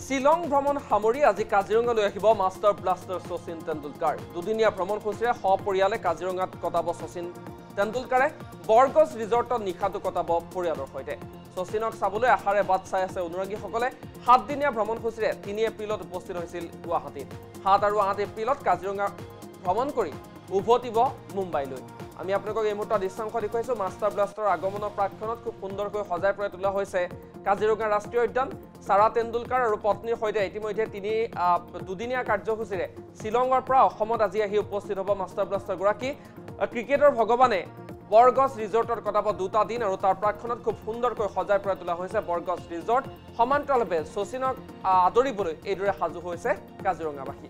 শিলং ভ্ৰমণ সামৰি আজি কাজিৰঙালৈ আহিব মাষ্টাৰ ব্লাষ্টাৰ শচীন তেণ্ডুলকাৰ। দুদিনীয়া ভ্ৰমণসূচীৰে সপৰিয়ালে কাজিৰঙাত কটাব শচীন তেণ্ডুলকাৰে। বৰগছ ৰিজৰ্টত নিশাটো কটাব পৰিয়ালৰ সৈতে। শচীনক চাবলৈ আশাৰে বাট চাই আছে অনুৰাগীসকলে। 7 দিনীয়া ভ্ৰমণসূচীৰে 3 এপ্ৰিলত উপস্থিত হৈছিল গুৱাহাটীত। 7 আৰু 8 এপ্ৰিলত কাজিৰঙা ভ্ৰমণ কৰি উভতিব মুম্বাইলৈ। আমি আপোনালোকক এই মুহূৰ্তত দৃশ্যাংশ দেখুৱাইছোঁ। মাষ্টাৰ ব্লাষ্টাৰৰ আগমনৰ প্ৰাক্ষণত খুব সুন্দৰকৈ সজাই পৰাই তোলা হৈছে কাজিৰঙা ৰাষ্ট্ৰীয় উদ্যান। সাৰা তেণ্ডুলকাৰ আৰু পত্নীৰ সৈতে ইতিমধ্যে দুদিনীয়া কাৰ্যসূচীৰে শিলঙৰ পৰা অসমত আজি আহি উপস্থিত হ'ব মাষ্টাৰ ব্লাষ্টাৰগৰাকী। ক্ৰিকেটৰ ভগৱানে বৰগছ ৰিজৰ্টত কটাব 2টা দিন আৰু তাৰ প্ৰাক্ষণত খুব সুন্দৰকৈ সজাই পৰাই তোলা হৈছে বৰগছ ৰিজৰ্ট। সমান্তৰালভাৱে শচীনক আদৰিবলৈ এইদৰে সাজু হৈছে কাজিৰঙাবাসী।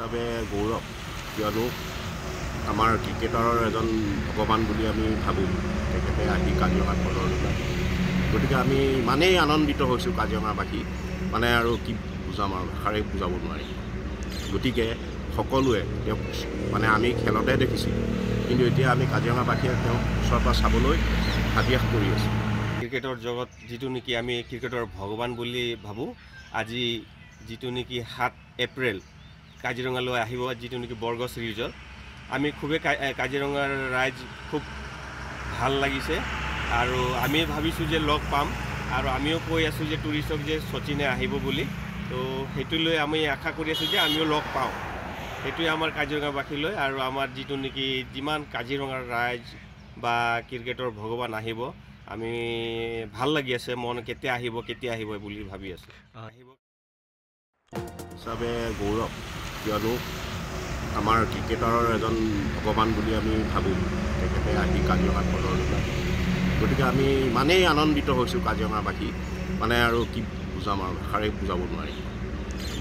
হিচাপে গৌৰৱ, কিয়নো আমাৰ ক্ৰিকেটাৰৰ এজন ভগৱান বুলি আমি ভাবোঁ তেখেতে আহি কাজিৰঙাত পদৰ লগায়। গতিকে আমি ইমানেই আনন্দিত হৈছোঁ কাজিৰঙাবাসী, মানে আৰু কি বুজাম আৰু ভাষাৰে বুজাব নোৱাৰি। গতিকে সকলোৱে তেওঁক মানে আমি খেলতে দেখিছোঁ, কিন্তু এতিয়া আমি কাজিৰঙাবাসীয়ে তেওঁক ওচৰৰ পৰা চাবলৈ হাবিয়াস কৰি আছোঁ। ক্ৰিকেটৰ জগত যিটো নেকি আমি ক্ৰিকেটৰ ভগৱান বুলি ভাবোঁ, আজি যিটো নেকি 7 এপ্ৰিল কাজিৰঙালৈ আহিব যিটো নেকি বৰগছ ৰিজৰ্ট, আমি খুবেই কাজিৰঙাৰ ৰাইজ খুব ভাল লাগিছে আৰু আমি ভাবিছোঁ যে লগ পাম আৰু আমিও কৈ আছোঁ যে টুৰিষ্টক যে শচীনে আহিব বুলি। তো সেইটো লৈ আমি আশা কৰি আছোঁ যে আমিও লগ পাওঁ। সেইটোৱে আমাৰ কাজিৰঙাবাসীলৈ আৰু আমাৰ যিটো নেকি যিমান কাজিৰঙাৰ ৰাইজ বা ক্ৰিকেটৰ ভগৱান আহিব, আমি ভাল লাগি আছে। মন কেতিয়া আহিব বুলি ভাবি আছোঁ। আহিব হিচাপে গৌৰৱ, কিয়নো আমাৰ ক্ৰিকেটাৰৰ এজন ভগৱান বুলি আমি ভাবোঁ তেখেতে আহি কাজিৰঙাত পদৰ লগায়। গতিকে আমি ইমানেই আনন্দিত হৈছোঁ কাজিৰঙাবাসী, মানে আৰু কি বুজাম আৰু ভাষাৰে বুজাব নোৱাৰি।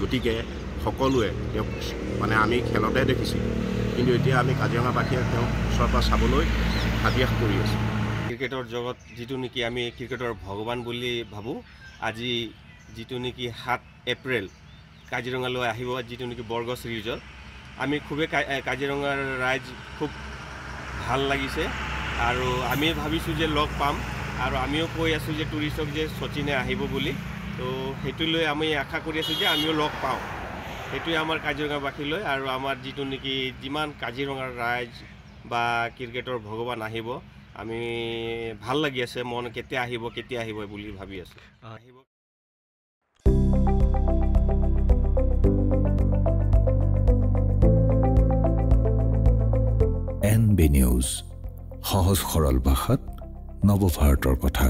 গতিকে সকলোৱে তেওঁক মানে আমি খেলতে দেখিছোঁ, কিন্তু এতিয়া আমি কাজিৰঙাবাসীয়ে তেওঁক ওচৰৰ পৰা চাবলৈ হাবিয়াস কৰি আছোঁ। ক্ৰিকেটৰ জগত যিটো নেকি আমি ক্ৰিকেটৰ ভগৱান বুলি ভাবোঁ, আজি যিটো নেকি 7 এপ্ৰিল কাজিৰঙালৈ আহিব যিটো নেকি বৰগছ ৰিজৰ্ট, আমি খুবেই কাজিৰঙাৰ ৰাইজ খুব ভাল লাগিছে আৰু আমি ভাবিছোঁ যে লগ পাম আৰু আমিও কৈ আছোঁ যে টুৰিষ্টক যে শচীনে আহিব বুলি। তো সেইটো লৈ আমি আশা কৰি আছোঁ যে আমিও লগ পাওঁ। সেইটোৱে আমাৰ কাজিৰঙাবাসীলৈ আৰু আমাৰ যিটো নেকি যিমান কাজিৰঙাৰ ৰাইজ বা ক্ৰিকেটৰ ভগৱান আহিব, আমি ভাল লাগি আছে। মন কেতিয়া আহিব বুলি ভাবি আছোঁ। আহিব NB নিউজ, সহজ সৰল ভাষাত নৱভাৰতৰ কথা।